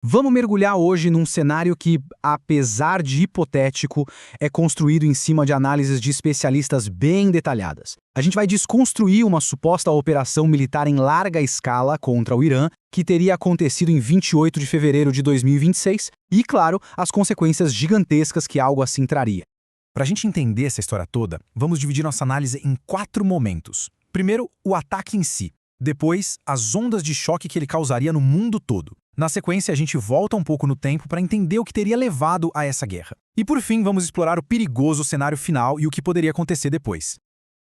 Vamos mergulhar hoje num cenário que, apesar de hipotético, é construído em cima de análises de especialistas bem detalhadas. A gente vai desconstruir uma suposta operação militar em larga escala contra o Irã, que teria acontecido em 28 de fevereiro de 2026, e, claro, as consequências gigantescas que algo assim traria. Para a gente entender essa história toda, vamos dividir nossa análise em 4 momentos. Primeiro, o ataque em si. Depois, as ondas de choque que ele causaria no mundo todo. Na sequência, a gente volta um pouco no tempo para entender o que teria levado a essa guerra. E por fim, vamos explorar o perigoso cenário final e o que poderia acontecer depois.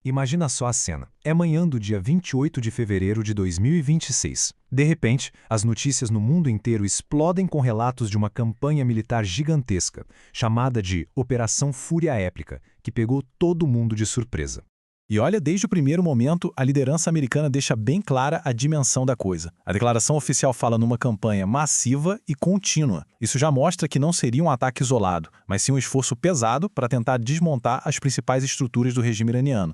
Imagina só a cena. É manhã do dia 28 de fevereiro de 2026. De repente, as notícias no mundo inteiro explodem com relatos de uma campanha militar gigantesca, chamada de Operação Fúria Épica, que pegou todo mundo de surpresa. E olha, desde o primeiro momento, a liderança americana deixa bem clara a dimensão da coisa. A declaração oficial fala numa campanha massiva e contínua. Isso já mostra que não seria um ataque isolado, mas sim um esforço pesado para tentar desmontar as principais estruturas do regime iraniano.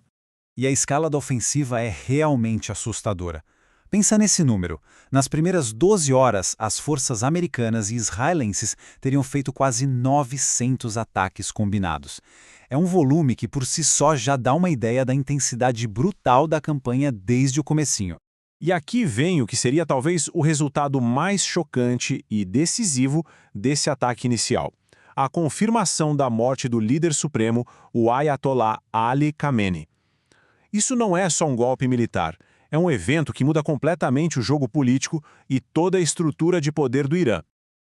E a escala da ofensiva é realmente assustadora. Pensa nesse número. Nas primeiras 12 horas, as forças americanas e israelenses teriam feito quase 900 ataques combinados. É um volume que por si só já dá uma ideia da intensidade brutal da campanha desde o comecinho. E aqui vem o que seria talvez o resultado mais chocante e decisivo desse ataque inicial. A confirmação da morte do líder supremo, o Ayatollah Ali Khamenei. Isso não é só um golpe militar, é um evento que muda completamente o jogo político e toda a estrutura de poder do Irã.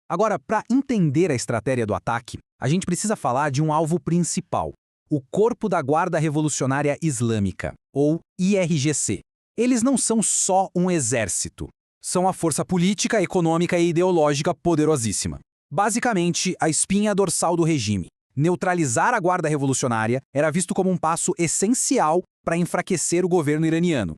Agora, para entender a estratégia do ataque, a gente precisa falar de um alvo principal, o Corpo da Guarda Revolucionária Islâmica, ou IRGC. Eles não são só um exército, são a força política, econômica e ideológica poderosíssima. Basicamente, a espinha dorsal do regime. Neutralizar a Guarda Revolucionária era visto como um passo essencial para enfraquecer o governo iraniano.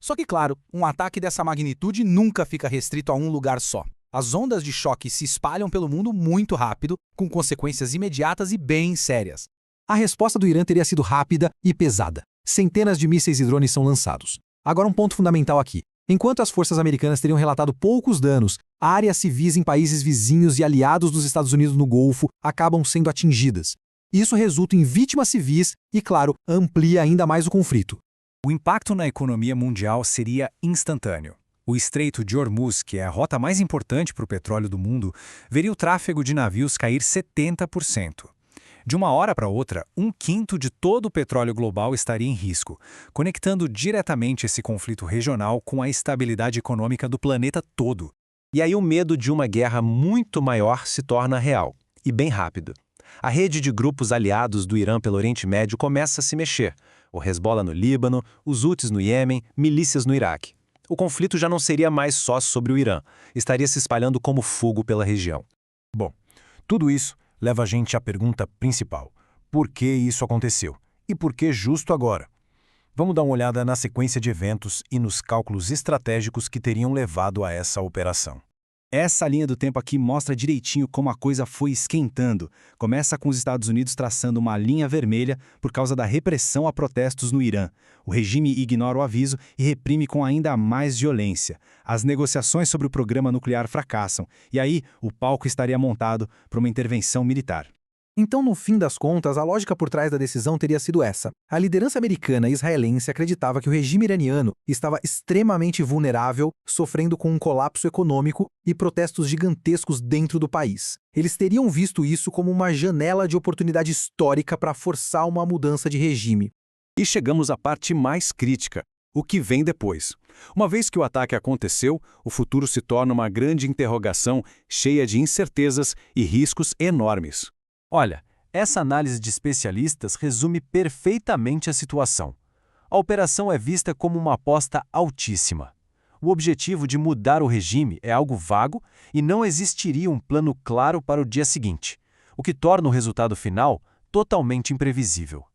Só que, claro, um ataque dessa magnitude nunca fica restrito a um lugar só. As ondas de choque se espalham pelo mundo muito rápido, com consequências imediatas e bem sérias. A resposta do Irã teria sido rápida e pesada. Centenas de mísseis e drones são lançados. Agora um ponto fundamental aqui. Enquanto as forças americanas teriam relatado poucos danos, áreas civis em países vizinhos e aliados dos Estados Unidos no Golfo acabam sendo atingidas. Isso resulta em vítimas civis e, claro, amplia ainda mais o conflito. O impacto na economia mundial seria instantâneo. O Estreito de Hormuz, que é a rota mais importante para o petróleo do mundo, veria o tráfego de navios cair 70%. De uma hora para outra, 1/5 de todo o petróleo global estaria em risco, conectando diretamente esse conflito regional com a estabilidade econômica do planeta todo. E aí o medo de uma guerra muito maior se torna real, e bem rápido. A rede de grupos aliados do Irã pelo Oriente Médio começa a se mexer. O Hezbollah no Líbano, os Houthis no Iêmen, milícias no Iraque. O conflito já não seria mais só sobre o Irã, estaria se espalhando como fogo pela região. Bom, tudo isso leva a gente à pergunta principal. Por que isso aconteceu? E por que justo agora? Vamos dar uma olhada na sequência de eventos e nos cálculos estratégicos que teriam levado a essa operação. Essa linha do tempo aqui mostra direitinho como a coisa foi esquentando. Começa com os Estados Unidos traçando uma linha vermelha por causa da repressão a protestos no Irã. O regime ignora o aviso e reprime com ainda mais violência. As negociações sobre o programa nuclear fracassam, e aí o palco estaria montado para uma intervenção militar. Então, no fim das contas, a lógica por trás da decisão teria sido essa. A liderança americana e israelense acreditava que o regime iraniano estava extremamente vulnerável, sofrendo com um colapso econômico e protestos gigantescos dentro do país. Eles teriam visto isso como uma janela de oportunidade histórica para forçar uma mudança de regime. E chegamos à parte mais crítica, o que vem depois. Uma vez que o ataque aconteceu, o futuro se torna uma grande interrogação cheia de incertezas e riscos enormes. Olha, essa análise de especialistas resume perfeitamente a situação. A operação é vista como uma aposta altíssima. O objetivo de mudar o regime é algo vago e não existiria um plano claro para o dia seguinte, o que torna o resultado final totalmente imprevisível.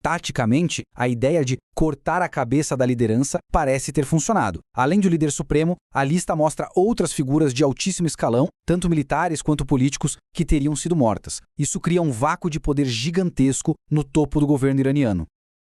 Taticamente, a ideia de cortar a cabeça da liderança parece ter funcionado. Além do líder supremo, a lista mostra outras figuras de altíssimo escalão, tanto militares quanto políticos, que teriam sido mortas. Isso cria um vácuo de poder gigantesco no topo do governo iraniano.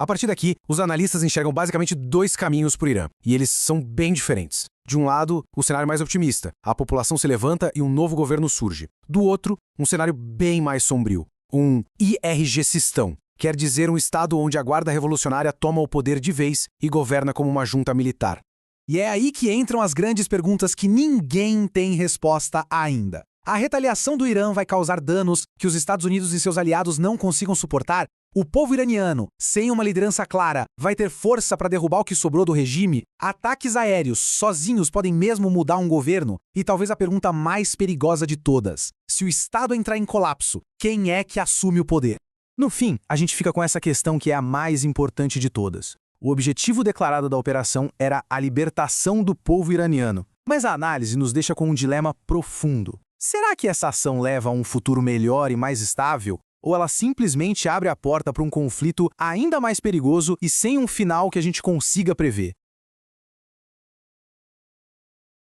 A partir daqui, os analistas enxergam basicamente dois caminhos para o Irã, e eles são bem diferentes. De um lado, o cenário mais otimista, a população se levanta e um novo governo surge. Do outro, um cenário bem mais sombrio, um IRG-sistão, quer dizer um estado onde a Guarda Revolucionária toma o poder de vez e governa como uma junta militar. E é aí que entram as grandes perguntas que ninguém tem resposta ainda. A retaliação do Irã vai causar danos que os Estados Unidos e seus aliados não consigam suportar? O povo iraniano, sem uma liderança clara, vai ter força para derrubar o que sobrou do regime? Ataques aéreos sozinhos podem mesmo mudar um governo? E talvez a pergunta mais perigosa de todas: se o Estado entrar em colapso, quem é que assume o poder? No fim, a gente fica com essa questão que é a mais importante de todas. O objetivo declarado da operação era a libertação do povo iraniano. Mas a análise nos deixa com um dilema profundo. Será que essa ação leva a um futuro melhor e mais estável? Ou ela simplesmente abre a porta para um conflito ainda mais perigoso e sem um final que a gente consiga prever?